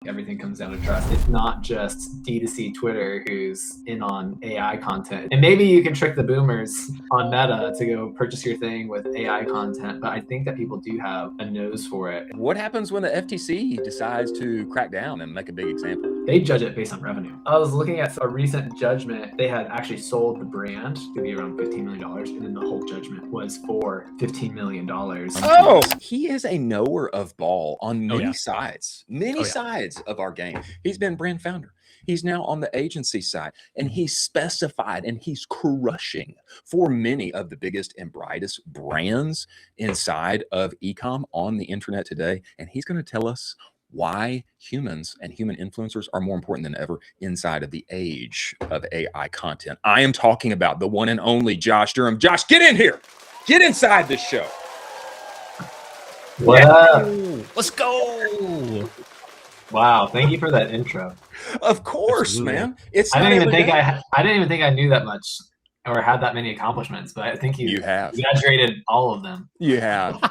everything comes down to trust. It's not just D2C Twitter who's in on AI content. And maybe you can trick the boomers on Meta to go purchase your thing with AI content, but I think that people do have a nose for it. What happens when the FTC decides to crack down and make a big example? They judge it based on revenue. I was looking at a recent judgment. They had actually sold the brand to be around $15 million, and then the whole judgment was for $15 million. Oh, he is a knower of ball on many sides, sides of our game. He's been brand founder. He's now on the agency side, and he's specified, and he's crushing for many of the biggest and brightest brands inside of ecom on the internet today. And he's going to tell us why humans and human influencers are more important than ever inside of the age of AI content. I am talking about the one and only Josh Durham. Josh, get in here. Get inside this show. What up? Let's go. Wow, thank you for that intro. Of course, man. I didn't even think I knew that much or had that many accomplishments, but I think you have exaggerated all of them. You have.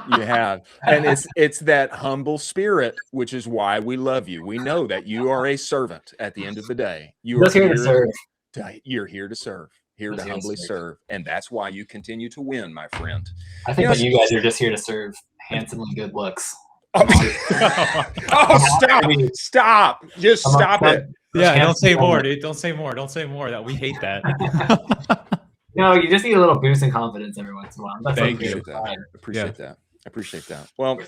And it's that humble spirit, which is why we love you. We know that you are a servant at the end of the day. You are here to serve. You're here to serve. Here to humbly serve. And that's why you continue to win, my friend. I think that you guys are just here to serve handsomely good looks. Stop. Just stop it. Yeah, don't say more, dude. Don't say more. That we hate that. No, you just need a little boost in confidence every once in a while. That's Thank you. Appreciate that. Well,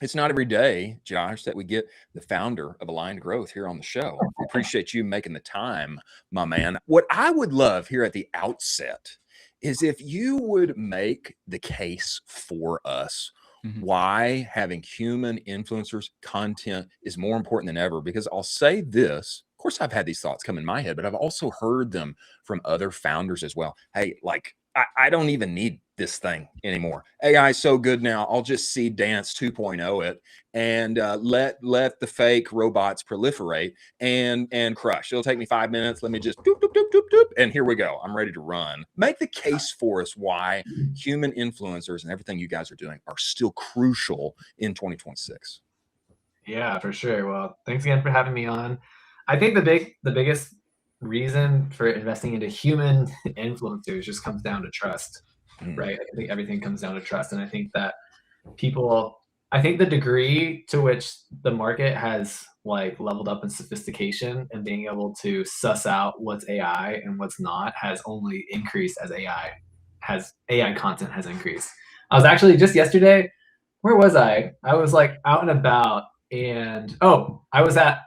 it's not every day, Josh, that we get the founder of Aligned Growth here on the show. We appreciate you making the time, my man. What I would love here at the outset is if you would make the case for us why having human influencers content is more important than ever. Because I'll say this, of course, I've had these thoughts come in my head, but I've also heard them from other founders as well. Hey, like, I don't even need this thing anymore. AI is so good now. I'll just see Dance 2.0 it and let the fake robots proliferate and crush. It'll take me 5 minutes. Let me just doop, doop, doop, doop, doop, and here we go. I'm ready to run. Make the case for us why human influencers and everything you guys are doing are still crucial in 2026. Yeah, for sure. Well, thanks again for having me on. I think the biggest reason for investing into human influencers just comes down to trust, right? I think everything comes down to trust. And I think that the degree to which the market has like leveled up in sophistication and being able to suss out what's AI and what's not has only increased as AI content has increased. I was actually just yesterday, where was I? I was like out and about, and I was at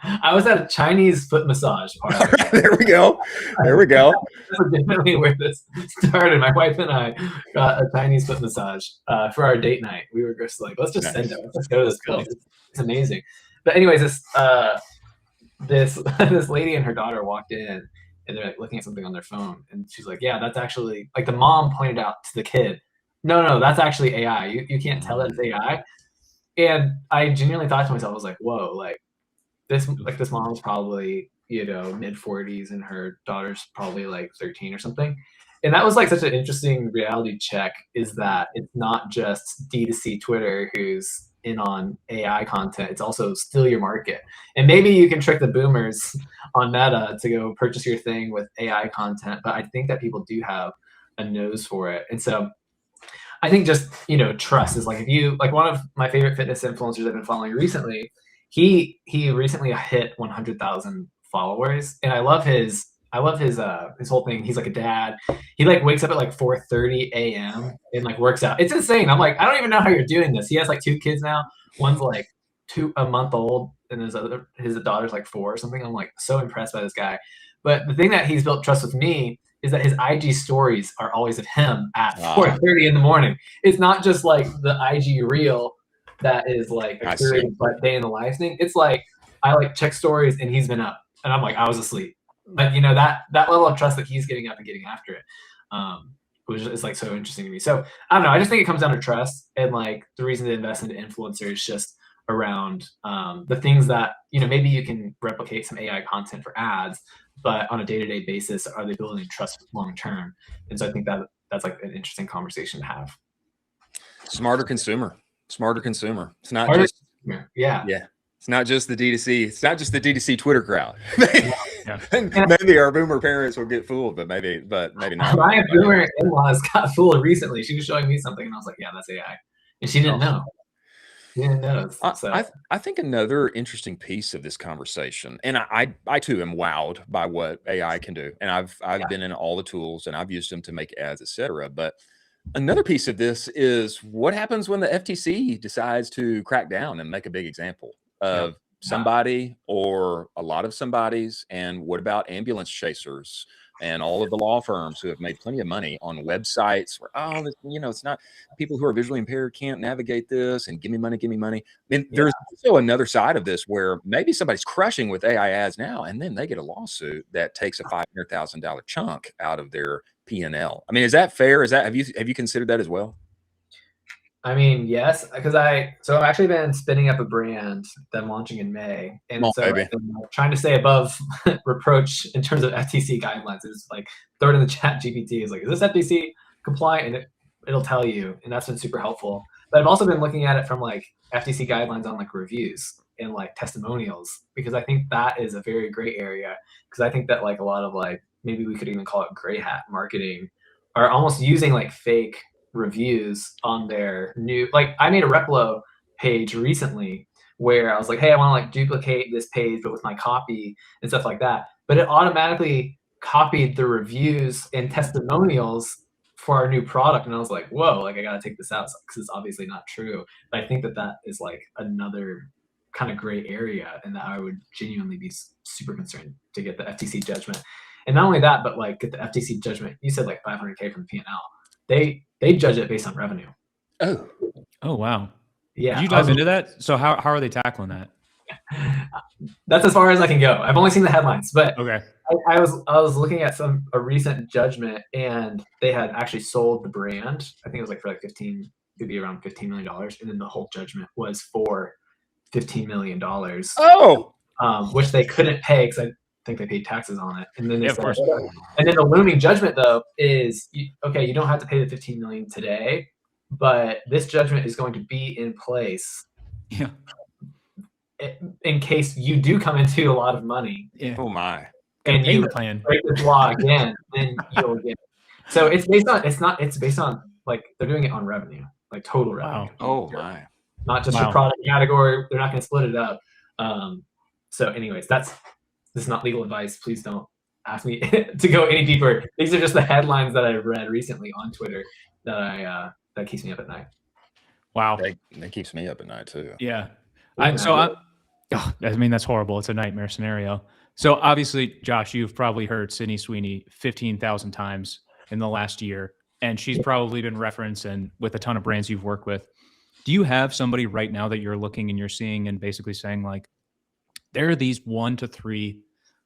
a Chinese foot massage parlor. There we go. That's definitely where this started. My wife and I got a Chinese foot massage for our date night. We were just like, let's just send it. Let's go to this place. It's amazing. But anyways, this lady and her daughter walked in, and they're like looking at something on their phone, and she's like, yeah, that's actually, like, the mom pointed out to the kid, no, that's actually AI. You can't tell that it's AI. And I genuinely thought to myself, I was like, whoa, like this mom's probably, mid 40s, and her daughter's probably like 13 or something. And that was like such an interesting reality check, is that it's not just D2C Twitter who's in on AI content. It's also still your market. And maybe you can trick the boomers on Meta to go purchase your thing with AI content, but I think that people do have a nose for it. And so I think just, trust is like, if you, like, one of my favorite fitness influencers I've been following recently, he recently hit 100,000 followers, and I love his whole thing. He's like a dad. He like wakes up at like 4:30 a.m. and like works out. It's insane. I'm like, I don't even know how you're doing this. He has like 2 kids now. One's like a month old, and his daughter's like 4 or something. I'm like so impressed by this guy. But the thing that he's built trust with me is that his IG stories are always of him at 4:30 in the morning. It's not just like the IG reel that is like a curated day in the life thing. It's like I like check stories and he's been up, and I'm like, I was asleep. But that level of trust that he's getting up and getting after it, which is like so interesting to me. So I don't know. I just think it comes down to trust, and like the reason to invest into influencers is just around the things that maybe you can replicate some AI content for ads, but on a day-to-day basis, are they building trust long term? And so I think that's like an interesting conversation to have. Smarter consumer. It's not just It's not just the D2C. It's not just the D2C Twitter crowd. Yeah. Maybe our boomer parents will get fooled, but maybe not. My boomer in-laws got fooled recently. She was showing me something, and I was like, "Yeah, that's AI," and she didn't know. She didn't know. So I think another interesting piece of this conversation, and I too am wowed by what AI can do, and I've been in all the tools and I've used them to make ads, etc. But another piece of this is what happens when the FTC decides to crack down and make a big example of somebody or a lot of somebodies, and what about ambulance chasers and all of the law firms who have made plenty of money on websites where, it's not, people who are visually impaired can't navigate this, and give me money. Then there's also another side of this where maybe somebody's crushing with AI ads now, and then they get a lawsuit that takes a $500,000 chunk out of their P&L. I mean, is that fair? Have you considered that as well? I mean, yes, because I've actually been spinning up a brand that I'm launching in May, and I've been trying to stay above reproach in terms of FTC guidelines. It's like throw it in the chat GPT. Is like, is this FTC compliant? And it'll tell you, and that's been super helpful. But I've also been looking at it from like FTC guidelines on like reviews and like testimonials, because I think that is a very gray area. Because I think that like a lot of like, maybe we could even call it gray hat marketing, are almost using like fake reviews on their new, like I made a Replo page recently where I was like, hey, I want to like duplicate this page but with my copy and stuff like that, but it automatically copied the reviews and testimonials for our new product, and I was like, whoa, like I gotta take this out because it's obviously not true. But I think that is like another kind of gray area, and that I would genuinely be super concerned to get the FTC judgment. And not only that, but like get the FTC judgment, you said like $500K from the P&L. They judge it based on revenue. Oh, wow. Yeah. Did you dive into that? So how are they tackling that? That's as far as I can go. I've only seen the headlines, but okay. I was looking at a recent judgment, and they had actually sold the brand. I think it was like for like maybe around $15 million, and then the whole judgment was for $15 million. Oh, which they couldn't pay because I think they paid taxes on it. And then they of course. And then the looming judgment though is, okay, you don't have to pay the $15 million today, but this judgment is going to be in place in case you do come into a lot of money. Yeah. Oh my. And you break this law again, then you'll get it. So it's based on like they're doing it on revenue, like total revenue. Wow. Oh my. Not just a product category. They're not going to split it up. So anyways, this is not legal advice. Please don't ask me to go any deeper. These are just the headlines that I've read recently on Twitter that that keeps me up at night. Wow. That keeps me up at night too. Yeah. I mean, that's horrible. It's a nightmare scenario. So obviously, Josh, you've probably heard Sydney Sweeney 15,000 times in the last year, and she's probably been referenced and with a ton of brands you've worked with. Do you have somebody right now that you're looking and you're seeing and basically saying like, there are these 1 to 3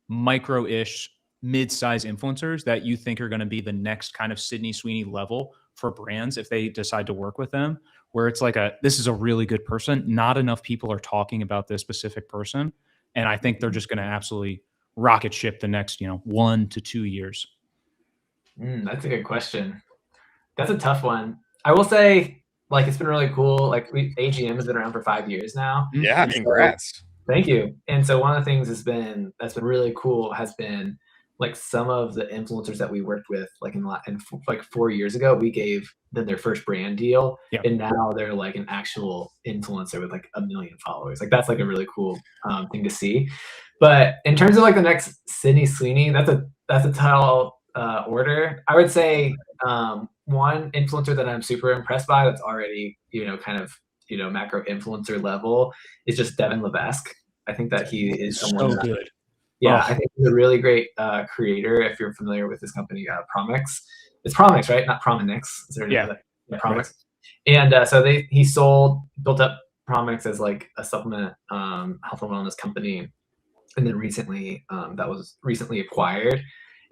micro-ish mid-size influencers that you think are going to be the next kind of Sydney Sweeney level for brands if they decide to work with them, where it's like this is a really good person. Not enough people are talking about this specific person. And I think they're just going to absolutely rocket ship the next, 1 to 2 years. That's a good question. That's a tough one. I will say, like, it's been really cool. Like, AGM has been around for 5 years now. Yeah, congrats. Thank you. And so one of the things that's been really cool has been like some of the influencers that we worked with, like like 4 years ago, we gave them their first brand deal, and now they're like an actual influencer with like 1 million followers. Like that's like a really cool thing to see. But in terms of like the next Sydney Sweeney, that's a tall order. I would say one influencer that I'm super impressed by that's already kind of macro influencer level is just Devin Levesque. I think that he is someone so good. Yeah, I think he's a really great creator. If you're familiar with this company, Promix. It's Promix, right? Not Prominix. Promix. And so he built up Promix as like a supplement health and wellness company, and then recently that was recently acquired.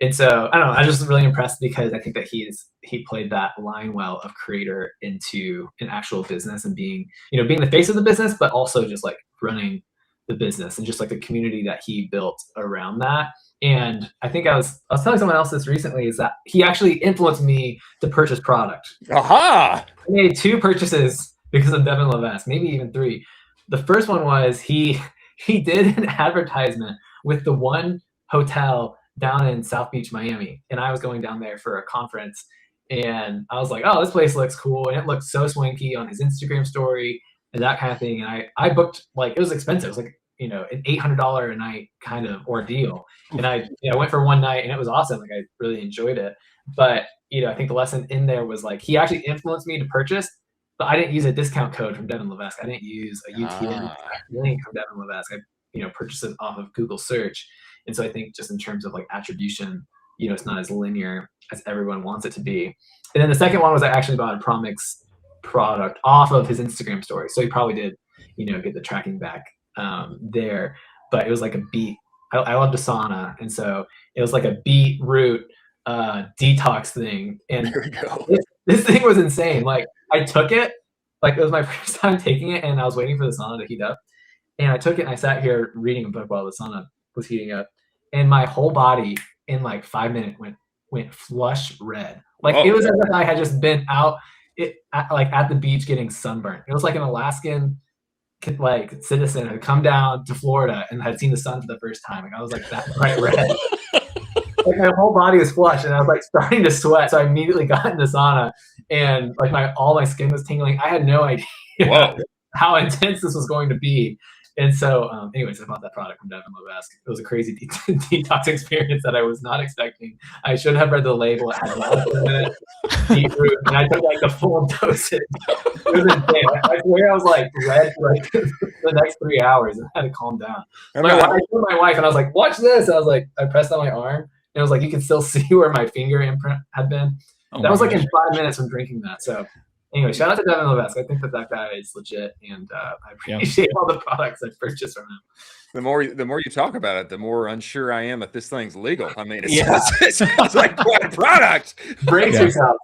And so I don't know, I was just really impressed because I think that he played that line well of creator into an actual business and being the face of the business, but also just like running the business and just like the community that he built around that. And I think I was telling someone else this recently is that he actually influenced me to purchase product. Aha! I made 2 purchases because of Devin Levesque, maybe even 3. The first one was he he did an advertisement with the one hotel down in South Beach, Miami. And I was going down there for a conference. And I was like, oh, this place looks cool. And it looked so swanky on his Instagram story and that kind of thing. And I booked, like, it was expensive. It was like, you know, an $800 a night kind of ordeal. And I went for one night and it was awesome. Like, I really enjoyed it. But, you know, I think the lesson in there was like, he actually influenced me to purchase, but I didn't use a discount code from Devin Levesque. I didn't use a UTM link from Devin Levesque. I, you know, purchased it off of Google search. And so I think just in terms of like attribution, you know, it's not as linear as everyone wants it to be. And then the second one was I actually bought a ProMix product off of his Instagram story. So he probably did, you know, get the tracking back there, but it was like a beet. I love Asana. And so it was like a beetroot detox thing. And There we go. this thing was insane. Like, I took it, like, it was my first time taking it, and I was waiting for the sauna to heat up. And I took it and I sat here reading a book while the sauna was heating up. And my whole body in like 5 minutes went flush red. Like, it was as if I had just been out at the beach getting sunburned. It was like an Alaskan like citizen had come down to Florida and had seen the sun for the first time. Like, I was like that bright red. Like, my whole body was flushed and I was like starting to sweat. So I immediately got in the sauna and like all my skin was tingling. I had no idea how intense this was going to be. And so anyways, I bought that product from Devin Levesque. It was a crazy detox experience that I was not expecting. I should have read the label. It had beetroot, and I took like the full dosage. It was insane. I swear I was like red for like the next 3 hours and I had to calm down. I told my wife and I was like, watch this. I was like, I pressed on my arm and it was like, you can still see where my finger imprint had been. That was like in 5 minutes from drinking that. So anyway, shout out to Devin Levesque. I think that guy is legit, and I appreciate all the products I purchased from him. The more you talk about it, the more unsure I am that this thing's legal. I mean, it sounds like quite a product. Brace yourself.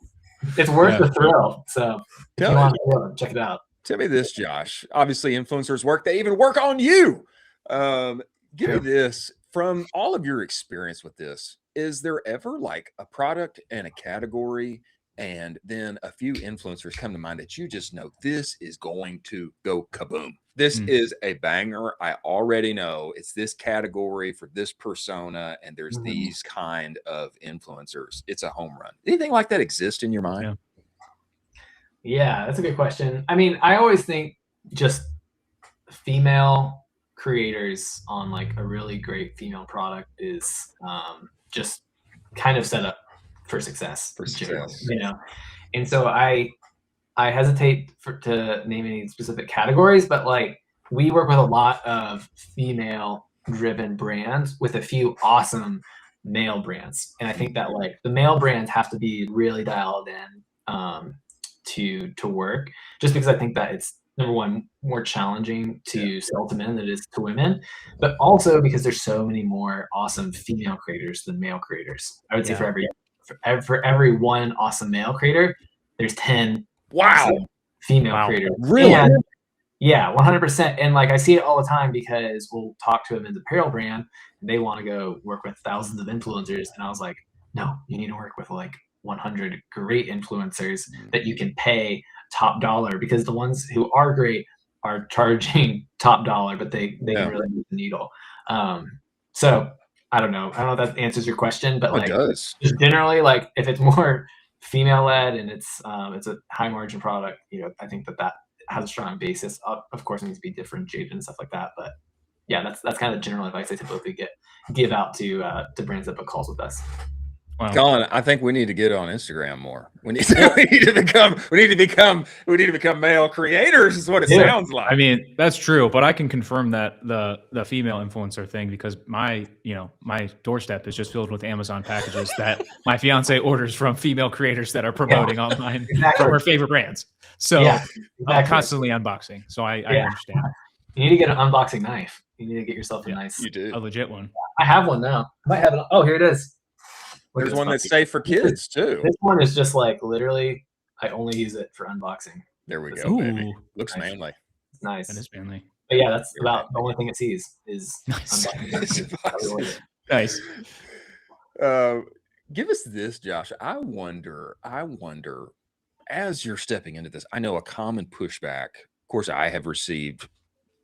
It's worth the thrill. So if you want to check it out. Tell me this, Josh. Obviously, influencers work. They even work on you. Give me this. From all of your experience with this, is there ever like a product and a category and then a few influencers come to mind that you just know this is going to go kaboom? This is a banger. I already know it's this category for this persona, and there's these kind of influencers. It's a home run. Anything like that exist in your mind? Yeah, that's a good question. I mean, I always think just female creators on like a really great female product is just kind of set up for success, you know. And so I hesitate to name any specific categories, but like we work with a lot of female driven brands with a few awesome male brands. And I think that like the male brands have to be really dialed in to work, just because I think that it's, number one, more challenging to sell to men than it is to women, but also because there's so many more awesome female creators than male creators. I would say for every one awesome male creator, there's 10 female creators. Really? And, yeah, 100%. And like I see it all the time because we'll talk to a men's apparel brand and they want to go work with thousands of influencers. And I was like, no, you need to work with like 100 great influencers that you can pay top dollar, because the ones who are great are charging top dollar, but they really move the needle. So I don't know if that answers your question, but like just generally, like if it's more female led and it's a high margin product, you know, I think that has a strong basis. Of course, it needs to be differentiated and stuff like that. But yeah, that's kind of the general advice I typically give out to brands that book calls with us. Wow. Colin, I think we need to get on Instagram more. We need to become male creators is what it sounds like. I mean, that's true, but I can confirm that the female influencer thing, because my doorstep is just filled with Amazon packages that my fiance orders from female creators that are promoting online from her favorite brands. So I'm constantly unboxing. So I understand. You need to get an unboxing knife. You need to get yourself a a legit one. I have one now. I might have it. Oh, here it is. There's one that's safe for kids too. This one is just like literally, I only use it for unboxing. There we go, baby. Looks manly. It's nice. That is manly. But yeah, that's about the only thing it sees is unboxing. Nice. Give us this, Josh. I wonder, as you're stepping into this, I know a common pushback. Of course, I have received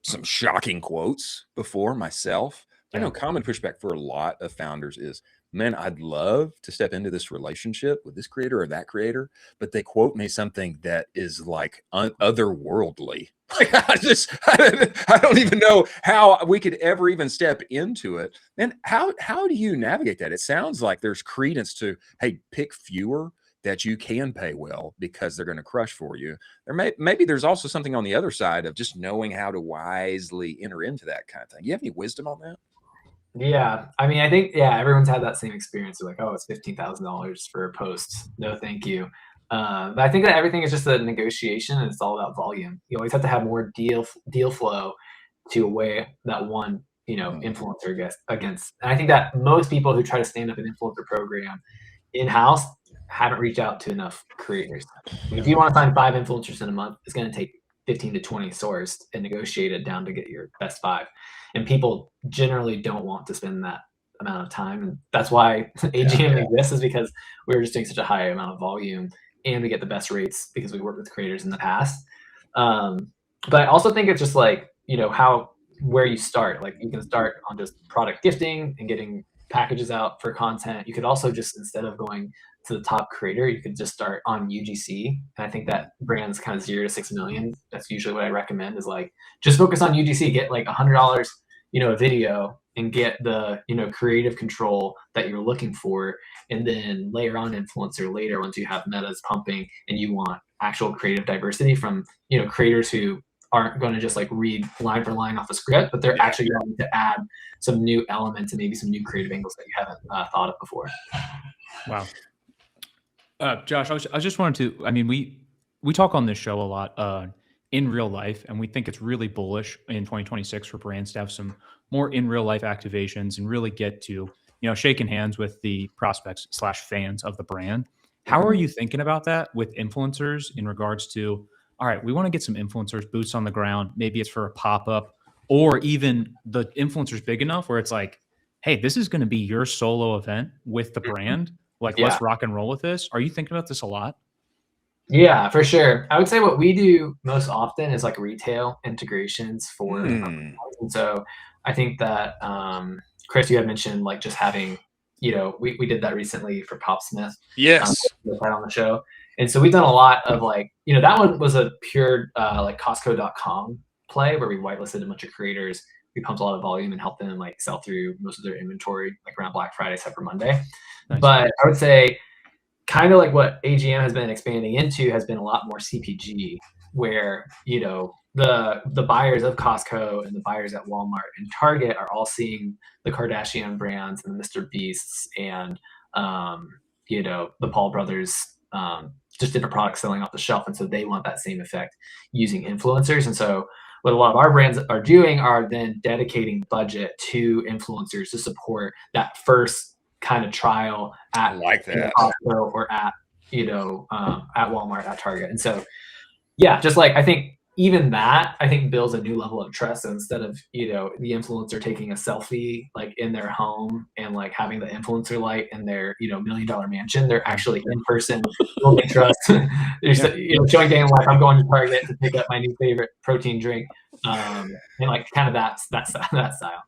some shocking quotes before myself. I Yeah. know common pushback for a lot of founders is, man, I'd love to step into this relationship with this creator or that creator, but they quote me something that is like otherworldly. Like I don't even know how we could ever even step into it. And how do you navigate that? It sounds like there's credence to, hey, pick fewer that you can pay well because they're going to crush for you. Maybe there's also something on the other side of just knowing how to wisely enter into that kind of thing. You have any wisdom on that? Yeah, I mean, I think everyone's had that same experience. They're like, oh, it's $15,000 for a post. No, thank you. But I think that everything is just a negotiation, and it's all about volume. You always have to have more deal flow to weigh that one, influencer against. And I think that most people who try to stand up an influencer program in-house haven't reached out to enough creators. If you want to find 5 influencers in a month, it's going to take 15 to 20 sourced and negotiated down to get your best 5. And people generally don't want to spend that amount of time. And that's why AGM exists, is because we were just doing such a high amount of volume, and we get the best rates because we worked with creators in the past. But I also think it's just like, where you start. Like, you can start on just product gifting and getting packages out for content. You could also just, instead of going to the top creator, you could just start on UGC. And I think that brands kind of 0 to 6 million, that's usually what I recommend, is like, just focus on UGC, get like $100, a video, and get the, creative control that you're looking for. And then layer on influencer later, once you have metas pumping and you want actual creative diversity from, creators who aren't going to just like read line for line off a script, but they're actually going to add some new elements and maybe some new creative angles that you haven't thought of before. Wow. Josh, I just wanted to, I mean, we talk on this show a lot in real life, and we think it's really bullish in 2026 for brands to have some more in real life activations and really get to, shaking hands with the prospects / fans of the brand. How are you thinking about that with influencers in regards to, all right, we want to get some influencers, boots on the ground. Maybe it's for a pop-up, or even the influencer's big enough where it's like, hey, this is going to be your solo event with the brand. Like, let's rock and roll with this. Are you thinking about this a lot? Yeah, for sure. I would say what we do most often is like retail integrations for, and so I think that, Chris, you had mentioned like just having, we did that recently for Pop Smith. Yes. On the show. And so we've done a lot of like, that one was a pure like Costco.com play where we whitelisted a bunch of creators. We pumped a lot of volume and helped them like sell through most of their inventory like around Black Friday, except for Monday. Nice. But I would say kind of like what AGM has been expanding into has been a lot more CPG, where, the buyers of Costco and the buyers at Walmart and Target are all seeing the Kardashian brands and the Mr. Beasts and, the Paul brothers, just different products selling off the shelf. And so they want that same effect using influencers. And so what a lot of our brands are doing are then dedicating budget to influencers to support that first kind of trial at Costco or at, at Walmart, at Target. And so, just like, I think even that, builds a new level of trust. So instead of, the influencer taking a selfie like in their home and like having the influencer light in their, $1 million mansion, they're actually in person, building trust. They're showing day in life, I'm going to Target to pick up my new favorite protein drink. And like kind of that style.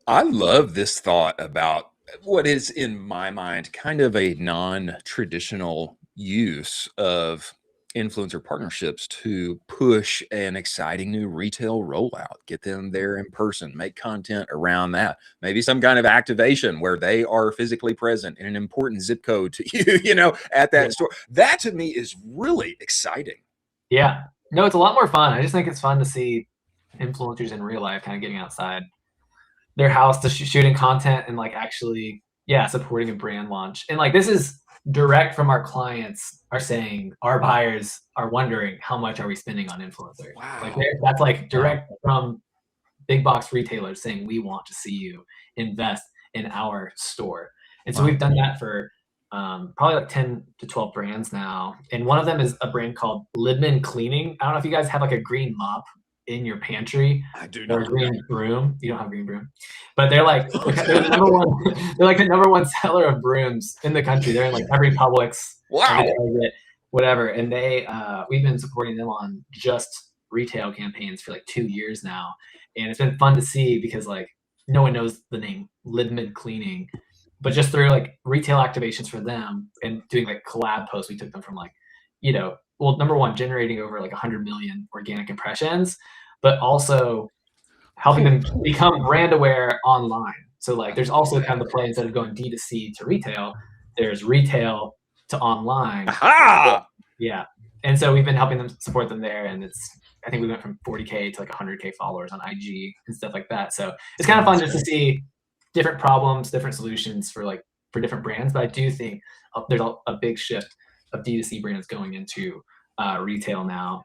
I love this thought about what is, in my mind, kind of a non-traditional use of influencer partnerships to push an exciting new retail rollout, get them there in person, make content around that, maybe some kind of activation where they are physically present in an important zip code to you, at that store. That to me is really exciting. Yeah, no, it's a lot more fun. I just think it's fun to see influencers in real life kind of getting outside their house to shooting content and like actually, supporting a brand launch. And like, this is direct from our clients are saying, our buyers are wondering, how much are we spending on influencers? Wow. Like that's like direct from big box retailers saying, we want to see you invest in our store. And so we've done that for probably like 10 to 12 brands now. And one of them is a brand called Libman Cleaning. I don't know if you guys have like a green mop in your pantry. I do or not. A green broom. You don't have green broom, but they're like they're the number one. They're like the number one seller of brooms in the country. They're in like every Publix, wow, every Target, whatever. And they we've been supporting them on just retail campaigns for like 2 years now. And it's been fun to see because like no one knows the name Lid Mid Cleaning, but just through like retail activations for them and doing like collab posts, we took them from like, well, number one, generating over like 100 million organic impressions, but also helping them become brand aware online. So like there's also kind of the play, instead of going D2C to retail, there's retail to online. Aha! Yeah. And so we've been helping them, support them there. And I think we went from 40K to like 100K followers on IG and stuff like that. So it's kind of fun just to see different problems, different solutions for different brands. But I do think there's a big shift of D2C brands going into retail now.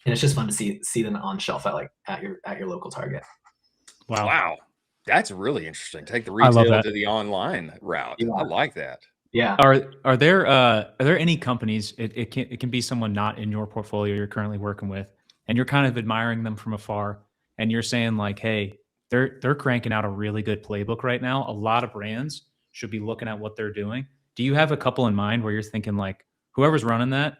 And it's just fun to see them on shelf at your local Target. Wow. That's really interesting. Take the retail to the online route. Yeah. I like that. Yeah. Are there any companies, it can be someone not in your portfolio you're currently working with, and you're kind of admiring them from afar, and you're saying like, hey, they're cranking out a really good playbook right now. A lot of brands should be looking at what they're doing. Do you have a couple in mind where you're thinking like, whoever's running that,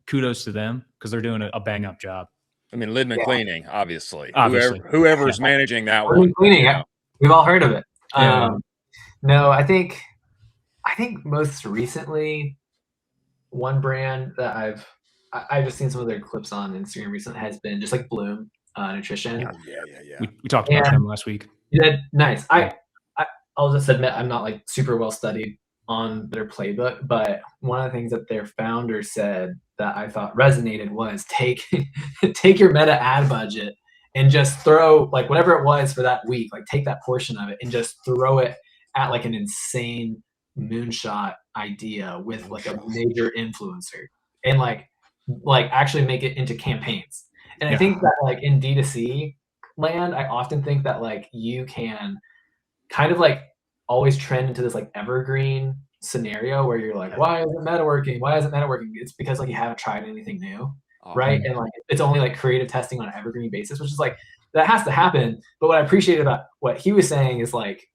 kudos to them because they're doing a bang up job? I mean, Lid Mid Cleaning, obviously. Obviously. Whoever's managing that one. Cleaning, yeah. We've all heard of it. Yeah. No, I think most recently, one brand that I've just seen some of their clips on Instagram recently has been just like Bloom Nutrition. Yeah. We talked about them last week. You did? Nice. I'll just admit I'm not like super well studied on their playbook, but one of the things that their founder said that I thought resonated was take your Meta ad budget and just throw like whatever it was for that week, like take that portion of it and just throw it at like an insane moonshot idea with like a major influencer and like actually make it into campaigns. And I think that like in D2C land, I often think that like you can kind of like always trend into this like evergreen scenario where you're like, why isn't Meta working? Why isn't Meta working? It's because like you haven't tried anything new, right? And like it's only like creative testing on an evergreen basis, which is like that has to happen. But what I appreciate about what he was saying is like,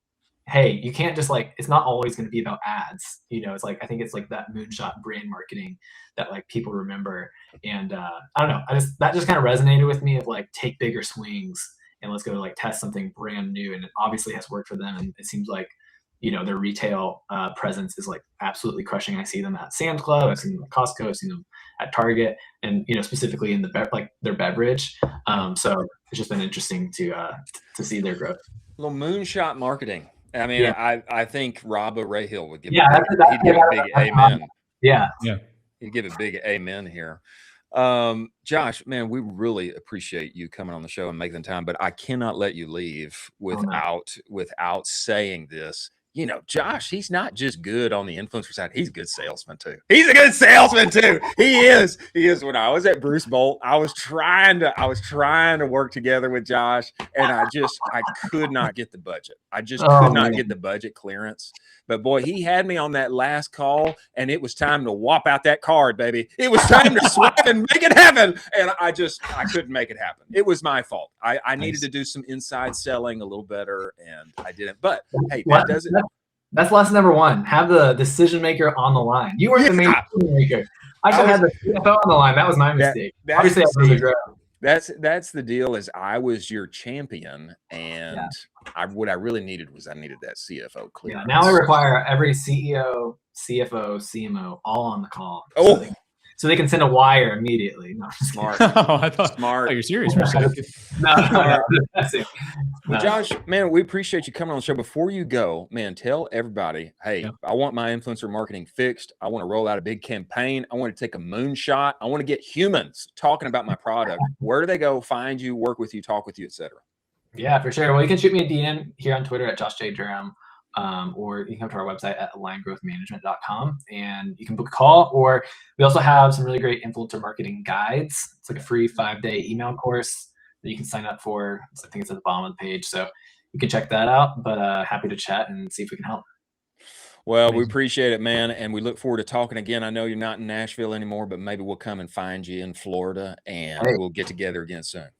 hey, you can't just like, it's not always going to be about ads. It's like, I think it's like that moonshot brand marketing that like people remember. And I don't know, that just kind of resonated with me of like, take bigger swings and let's go like test something brand new. And it obviously has worked for them. And it seems like, their retail presence is like absolutely crushing. I see them at Sam's Club. I've seen them at Costco. I've seen them at Target, and specifically in their beverage. So it's just been interesting to see their growth. A little moonshot marketing. I mean, I think Rob O'Rahill would give he'd give a big amen. Yeah. He'd give a big amen here. Josh, man, we really appreciate you coming on the show and making the time, but I cannot let you leave without saying this. Josh, he's not just good on the influencer side. He's a good salesman too. He's a good salesman too. He is. When I was at Bruce Bolt, I was trying to work together with Josh, and I could not get the budget. I just could not get the budget clearance. But boy, he had me on that last call, and it was time to whop out that card, baby. It was time to swipe and make it happen. And I couldn't make it happen. It was my fault. I needed to do some inside selling a little better, and I didn't. But hey, that doesn't. That's lesson number one. Have the decision maker on the line. You weren't the main decision maker. I should have had the CFO on the line. That was my mistake. Obviously, I was really great. That's the deal. Is I was your champion, and what I really needed was I needed that CFO clearance. Yeah, now I require every CEO, CFO, CMO all on the call. So they can send a wire immediately. No, smart. I thought smart. Oh, you're serious for a second. No. Well, Josh, man, we appreciate you coming on the show. Before you go, man, tell everybody, hey, I want my influencer marketing fixed. I want to roll out a big campaign. I want to take a moonshot. I want to get humans talking about my product. Where do they go find you, work with you, talk with you, etc.? Yeah, for sure. Well, you can shoot me a DM here on Twitter at Josh J. Durham. Or you can come to our website at aligngrowthmanagement.com and you can book a call. Or we also have some really great influencer marketing guides. It's like a free 5-day email course that you can sign up for. I think it's at the bottom of the page. So you can check that out, but happy to chat and see if we can help. Well, we appreciate it, man. And we look forward to talking again. I know you're not in Nashville anymore, but maybe we'll come and find you in Florida and we'll get together again soon.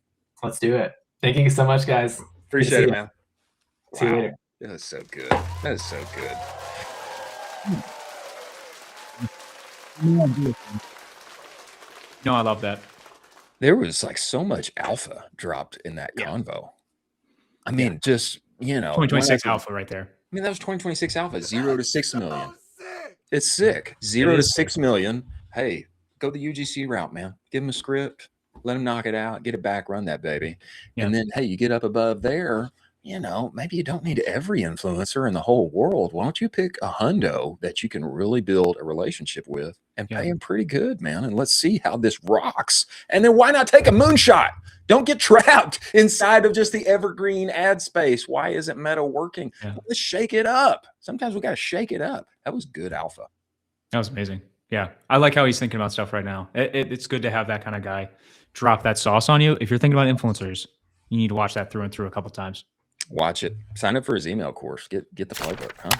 Let's do it. Thank you so much, guys. Appreciate it, man. See you later. That is so good. That is so good. No, I love that. There was like so much alpha dropped in that convo. I mean, just, 2026 alpha right there. I mean, that was 2026 alpha, 0 to 6 million. It's sick. 0 to 6 million. Hey, go the UGC route, man. Give them a script, let them knock it out, get it back, run that baby. Yeah. And then, hey, you get up above there, maybe you don't need every influencer in the whole world. Why don't you pick a hundo that you can really build a relationship with and pay them pretty good, man? And let's see how this rocks. And then why not take a moonshot? Don't get trapped inside of just the evergreen ad space. Why isn't Meta working? Yeah. Let's shake it up. Sometimes we got to shake it up. That was good alpha. That was amazing. Yeah. I like how he's thinking about stuff right now. It's good to have that kind of guy drop that sauce on you. If you're thinking about influencers, you need to watch that through and through a couple of times. Watch it. Sign up for his email course. Get the playbook, huh?